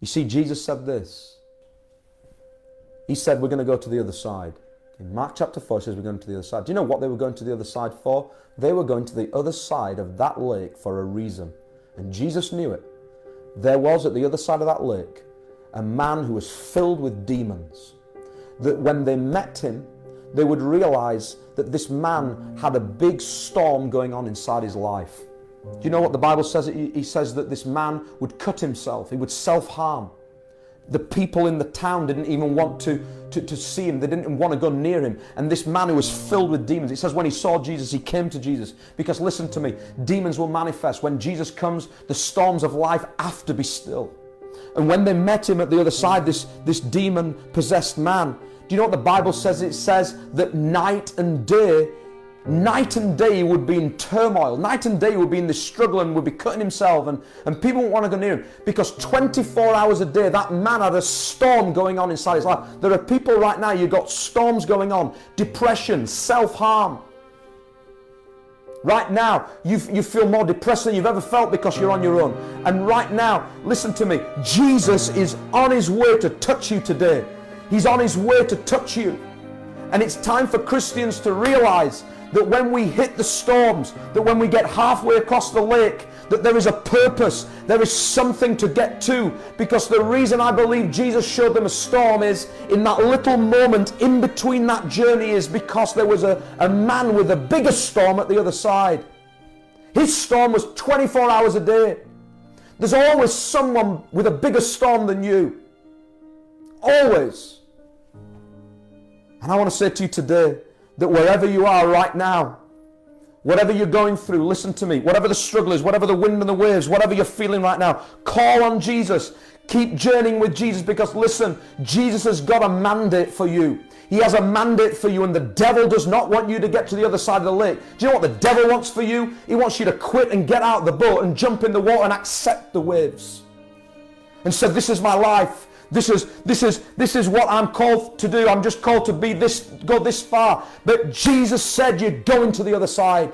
You see, Jesus said this. He said, we're going to go to the other side. In Mark chapter 4, it says we're going to the other side. Do you know what they were going to the other side for? They were going to the other side of that lake for a reason. And Jesus knew it. There was at the other side of that lake a man who was filled with demons. That when they met him, they would realize that this man had a big storm going on inside his life. Do you know what the Bible says? He says that this man would cut himself. He would self-harm. The people in the town didn't even want to see him. They didn't want to go near him. And this man who was filled with demons, it says when he saw Jesus, he came to Jesus. Because listen to me, demons will manifest. When Jesus comes, the storms of life have to be still. And when they met him at the other side, this demon-possessed man, do you know what the Bible says? It says that night and day he would be in turmoil. Night and day he would be in this struggle and would be cutting himself, and people wouldn't want to go near him because 24 hours a day that man had a storm going on inside his life. There are people right now, you've got storms going on, depression, self-harm. Right now you feel more depressed than you've ever felt because you're on your own. And right now, listen to me, Jesus is on his way to touch you today. He's on his way to touch you. And it's time for Christians to realize that when we hit the storms, that when we get halfway across the lake, that there is a purpose, there is something to get to. Because the reason I believe Jesus showed them a storm is, in that little moment in between that journey, is because there was a man with a bigger storm at the other side. His storm was 24 hours a day. There's always someone with a bigger storm than you. Always. And I want to say to you today that wherever you are right now, whatever you're going through, listen to me, whatever the struggle is, whatever the wind and the waves, whatever you're feeling right now, call on Jesus. Keep journeying with Jesus, because listen, Jesus has got a mandate for you. He has a mandate for you, and the devil does not want you to get to the other side of the lake. Do you know what the devil wants for you? He wants you to quit and get out of the boat and jump in the water and accept the waves. And say, this is my life. This is what I'm called to do. I'm just called to go this far. But Jesus said you're going to the other side.